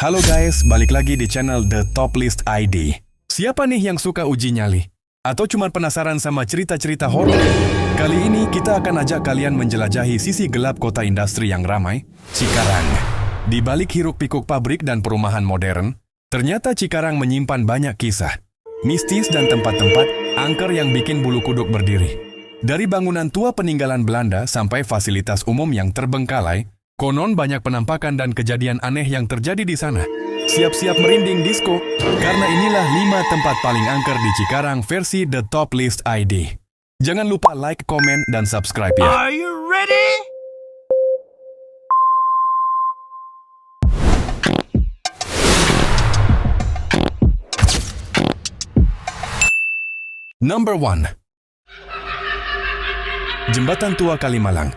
Halo guys, balik lagi di channel The Top List ID. Siapa nih yang suka uji nyali? Atau cuma penasaran sama cerita-cerita horor? Kali ini kita akan ajak kalian menjelajahi sisi gelap kota industri yang ramai, Cikarang. Di balik hiruk-pikuk pabrik dan perumahan modern, ternyata Cikarang menyimpan banyak kisah, mistis dan tempat-tempat angker yang bikin bulu kuduk berdiri. Dari bangunan tua peninggalan Belanda sampai fasilitas umum yang terbengkalai, konon banyak penampakan dan kejadian aneh yang terjadi di sana. Siap-siap merinding disco, karena inilah 5 tempat paling angker di Cikarang versi The Top List ID. Jangan lupa like, komen, dan subscribe ya. Are you ready? Number 1. Jembatan Tua Kalimalang.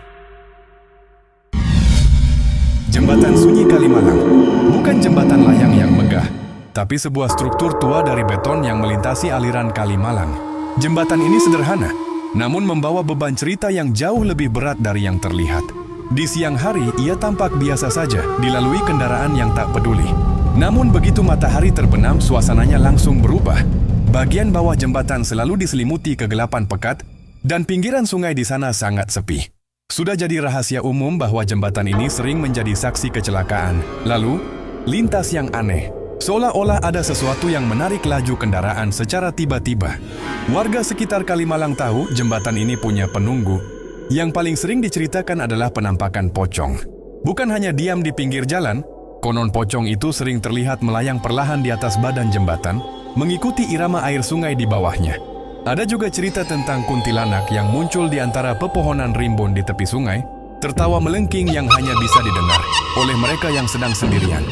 Jembatan Sunyi Kalimalang bukan jembatan layang yang megah, tapi sebuah struktur tua dari beton yang melintasi aliran Kalimalang. Jembatan ini sederhana, namun membawa beban cerita yang jauh lebih berat dari yang terlihat. Di siang hari, ia tampak biasa saja, dilalui kendaraan yang tak peduli. Namun begitu matahari terbenam, suasananya langsung berubah. Bagian bawah jembatan selalu diselimuti kegelapan pekat, dan pinggiran sungai di sana sangat sepi. Sudah jadi rahasia umum bahwa jembatan ini sering menjadi saksi kecelakaan, lalu lintas yang aneh. Seolah-olah ada sesuatu yang menarik laju kendaraan secara tiba-tiba. Warga sekitar Kalimalang tahu jembatan ini punya penunggu. Yang paling sering diceritakan adalah penampakan pocong. Bukan hanya diam di pinggir jalan, konon pocong itu sering terlihat melayang perlahan di atas badan jembatan, mengikuti irama air sungai di bawahnya. Ada juga cerita tentang kuntilanak yang muncul di antara pepohonan rimbun di tepi sungai, tertawa melengking yang hanya bisa didengar oleh mereka yang sedang sendirian.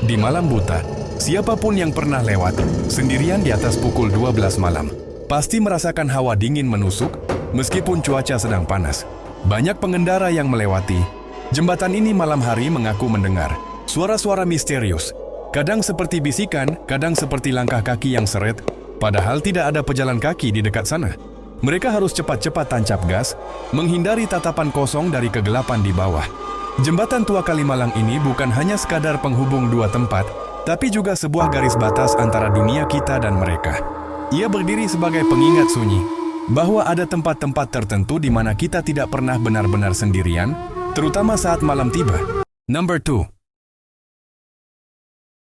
Di malam buta, siapapun yang pernah lewat, sendirian di atas pukul 12 malam, pasti merasakan hawa dingin menusuk, meskipun cuaca sedang panas. Banyak pengendara yang melewati jembatan ini malam hari mengaku mendengar suara-suara misterius, kadang seperti bisikan, kadang seperti langkah kaki yang seret, padahal tidak ada pejalan kaki di dekat sana. Mereka harus cepat-cepat tancap gas, menghindari tatapan kosong dari kegelapan di bawah. Jembatan Tua Kalimalang ini bukan hanya sekadar penghubung dua tempat, tapi juga sebuah garis batas antara dunia kita dan mereka. Ia berdiri sebagai pengingat sunyi, bahwa ada tempat-tempat tertentu di mana kita tidak pernah benar-benar sendirian, terutama saat malam tiba. Number 2.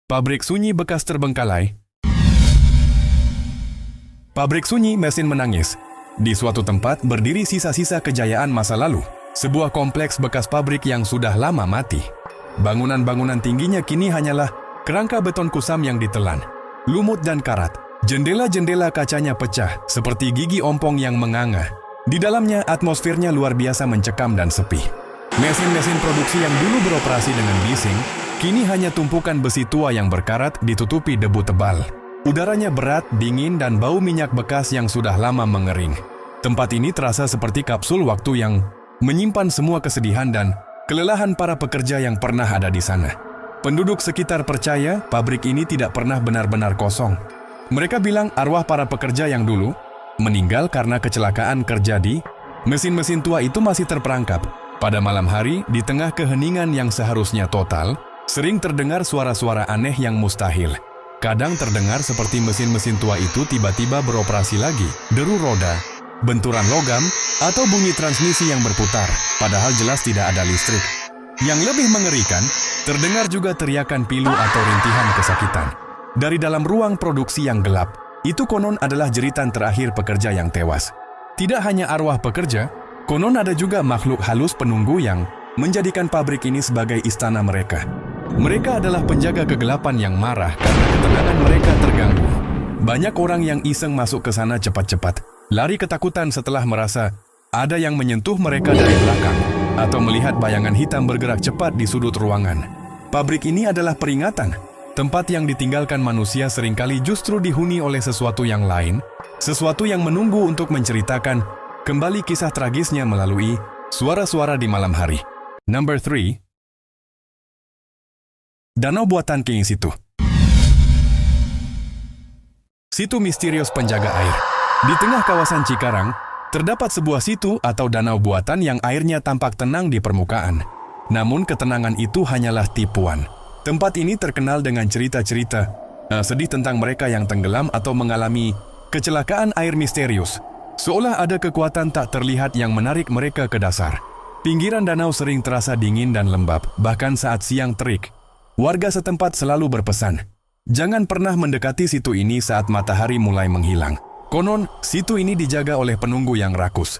Pabrik sunyi bekas terbengkalai. Pabrik sunyi mesin menangis. Di suatu tempat berdiri sisa-sisa kejayaan masa lalu. Sebuah kompleks bekas pabrik yang sudah lama mati. Bangunan-bangunan tingginya kini hanyalah kerangka beton kusam yang ditelan, lumut dan karat. Jendela-jendela kacanya pecah seperti gigi ompong yang menganga. Di dalamnya atmosfernya luar biasa mencekam dan sepi. Mesin-mesin produksi yang dulu beroperasi dengan bising, kini hanya tumpukan besi tua yang berkarat ditutupi debu tebal. Udaranya berat, dingin, dan bau minyak bekas yang sudah lama mengering. Tempat ini terasa seperti kapsul waktu yang menyimpan semua kesedihan dan kelelahan para pekerja yang pernah ada di sana. Penduduk sekitar percaya pabrik ini tidak pernah benar-benar kosong. Mereka bilang arwah para pekerja yang dulu meninggal karena kecelakaan kerja di mesin-mesin tua itu masih terperangkap. Pada malam hari, di tengah keheningan yang seharusnya total, sering terdengar suara-suara aneh yang mustahil. Kadang terdengar seperti mesin-mesin tua itu tiba-tiba beroperasi lagi, deru roda, benturan logam, atau bunyi transmisi yang berputar, padahal jelas tidak ada listrik. Yang lebih mengerikan, terdengar juga teriakan pilu atau rintihan kesakitan. Dari dalam ruang produksi yang gelap, itu konon adalah jeritan terakhir pekerja yang tewas. Tidak hanya arwah pekerja, konon ada juga makhluk halus penunggu yang menjadikan pabrik ini sebagai istana mereka. Mereka adalah penjaga kegelapan yang marah karena ketenangan mereka terganggu. Banyak orang yang iseng masuk ke sana cepat-cepat, lari ketakutan setelah merasa ada yang menyentuh mereka dari belakang, atau melihat bayangan hitam bergerak cepat di sudut ruangan. Pabrik ini adalah peringatan. Tempat yang ditinggalkan manusia seringkali justru dihuni oleh sesuatu yang lain, sesuatu yang menunggu untuk menceritakan kembali kisah tragisnya melalui suara-suara di malam hari. Number 3. Danau buatan King Situ. Situ misterius penjaga air. Di tengah kawasan Cikarang, terdapat sebuah situ atau danau buatan yang airnya tampak tenang di permukaan. Namun ketenangan itu hanyalah tipuan. Tempat ini terkenal dengan cerita-cerita sedih tentang mereka yang tenggelam atau mengalami kecelakaan air misterius. Seolah ada kekuatan tak terlihat yang menarik mereka ke dasar. Pinggiran danau sering terasa dingin dan lembab, bahkan saat siang terik. Warga setempat selalu berpesan, jangan pernah mendekati situ ini saat matahari mulai menghilang. Konon, situ ini dijaga oleh penunggu yang rakus.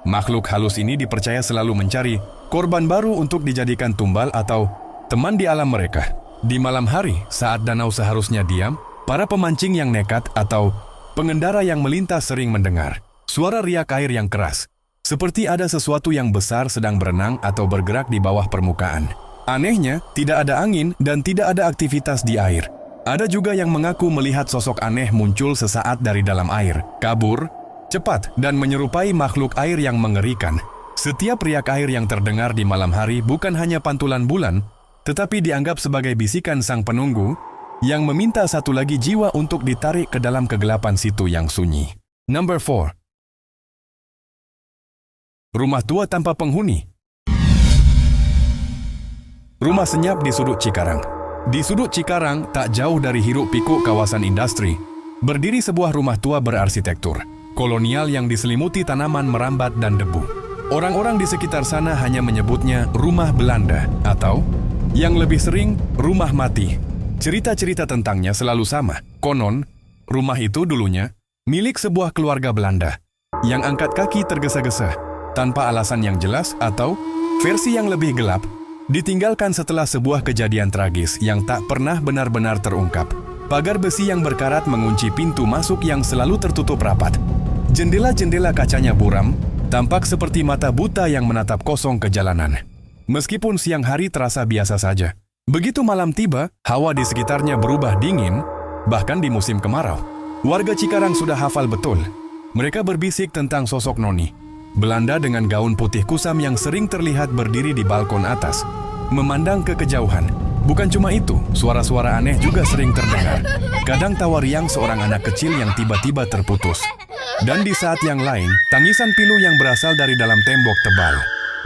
Makhluk halus ini dipercaya selalu mencari korban baru untuk dijadikan tumbal atau teman di alam mereka. Di malam hari, saat danau seharusnya diam, para pemancing yang nekat atau pengendara yang melintas sering mendengar suara riak air yang keras. Seperti ada sesuatu yang besar sedang berenang atau bergerak di bawah permukaan. Anehnya, tidak ada angin dan tidak ada aktivitas di air. Ada juga yang mengaku melihat sosok aneh muncul sesaat dari dalam air, kabur, cepat, dan menyerupai makhluk air yang mengerikan. Setiap riak air yang terdengar di malam hari bukan hanya pantulan bulan, tetapi dianggap sebagai bisikan sang penunggu yang meminta satu lagi jiwa untuk ditarik ke dalam kegelapan situ yang sunyi. Number 4. Rumah tua tanpa penghuni. Rumah senyap di sudut Cikarang. Di sudut Cikarang, tak jauh dari hiruk-pikuk kawasan industri, berdiri sebuah rumah tua berarsitektur kolonial yang diselimuti tanaman merambat dan debu. Orang-orang di sekitar sana hanya menyebutnya rumah Belanda atau, yang lebih sering, rumah mati. Cerita-cerita tentangnya selalu sama. Konon, rumah itu dulunya milik sebuah keluarga Belanda yang angkat kaki tergesa-gesa tanpa alasan yang jelas atau, versi yang lebih gelap, ditinggalkan setelah sebuah kejadian tragis yang tak pernah benar-benar terungkap. Pagar besi yang berkarat mengunci pintu masuk yang selalu tertutup rapat. Jendela-jendela kacanya buram, tampak seperti mata buta yang menatap kosong ke jalanan. Meskipun siang hari terasa biasa saja. Begitu malam tiba, hawa di sekitarnya berubah dingin, bahkan di musim kemarau. Warga Cikarang sudah hafal betul. Mereka berbisik tentang sosok Noni Belanda dengan gaun putih kusam yang sering terlihat berdiri di balkon atas, memandang ke kejauhan. Bukan cuma itu, suara-suara aneh juga sering terdengar. Kadang tawa riang seorang anak kecil yang tiba-tiba terputus. Dan di saat yang lain, tangisan pilu yang berasal dari dalam tembok tebal.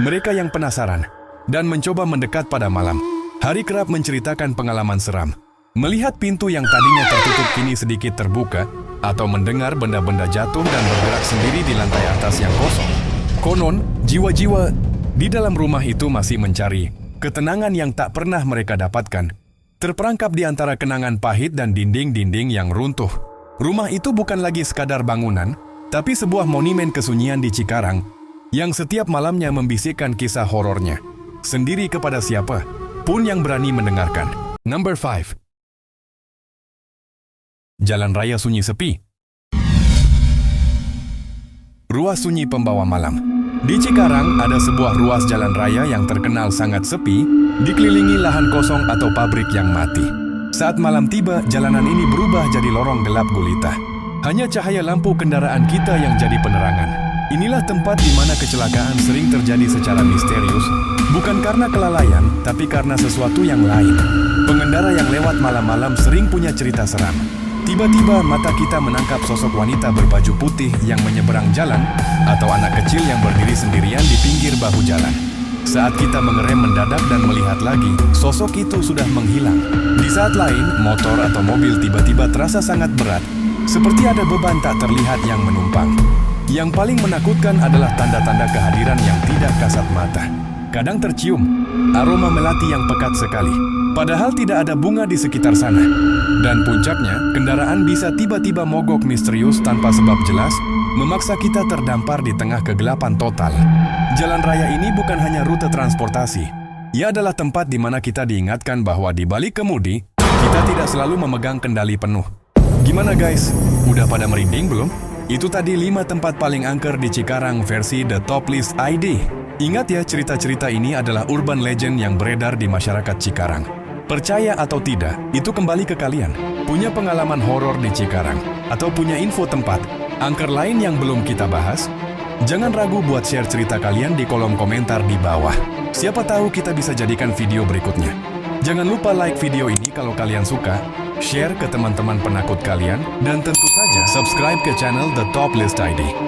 Mereka yang penasaran dan mencoba mendekat pada malam hari kerap menceritakan pengalaman seram. Melihat pintu yang tadinya tertutup kini sedikit terbuka, atau mendengar benda-benda jatuh dan bergerak sendiri di lantai atas yang kosong. Konon, jiwa-jiwa di dalam rumah itu masih mencari ketenangan yang tak pernah mereka dapatkan, terperangkap di antara kenangan pahit dan dinding-dinding yang runtuh. Rumah itu bukan lagi sekadar bangunan, tapi sebuah monumen kesunyian di Cikarang yang setiap malamnya membisikkan kisah horornya sendiri kepada siapa pun yang berani mendengarkan. Number 5. Jalan raya sunyi sepi. Ruas sunyi pembawa malam. Di Cikarang ada sebuah ruas jalan raya yang terkenal sangat sepi, dikelilingi lahan kosong atau pabrik yang mati. Saat malam tiba, jalanan ini berubah jadi lorong gelap gulita. Hanya cahaya lampu kendaraan kita yang jadi penerangan. Inilah tempat di mana kecelakaan sering terjadi secara misterius, bukan karena kelalaian, tapi karena sesuatu yang lain. Pengendara yang lewat malam-malam sering punya cerita seram. Tiba-tiba mata kita menangkap sosok wanita berbaju putih yang menyeberang jalan atau anak kecil yang berdiri sendirian di pinggir bahu jalan. Saat kita mengerem mendadak dan melihat lagi, sosok itu sudah menghilang. Di saat lain, motor atau mobil tiba-tiba terasa sangat berat, seperti ada beban tak terlihat yang menumpang. Yang paling menakutkan adalah tanda-tanda kehadiran yang tidak kasat mata. Kadang tercium aroma melati yang pekat sekali, padahal tidak ada bunga di sekitar sana. Dan puncaknya, kendaraan bisa tiba-tiba mogok misterius tanpa sebab jelas, memaksa kita terdampar di tengah kegelapan total. Jalan raya ini bukan hanya rute transportasi. Ia adalah tempat di mana kita diingatkan bahwa di balik kemudi, kita tidak selalu memegang kendali penuh. Gimana guys? Udah pada merinding belum? Itu tadi 5 tempat paling angker di Cikarang versi The Top List ID. Ingat ya, cerita-cerita ini adalah urban legend yang beredar di masyarakat Cikarang. Percaya atau tidak, itu kembali ke kalian. Punya pengalaman horor di Cikarang? Atau punya info tempat angker lain yang belum kita bahas? Jangan ragu buat share cerita kalian di kolom komentar di bawah. Siapa tahu kita bisa jadikan video berikutnya. Jangan lupa like video ini kalau kalian suka, share ke teman-teman penakut kalian, dan tentu saja subscribe ke channel The Top List ID.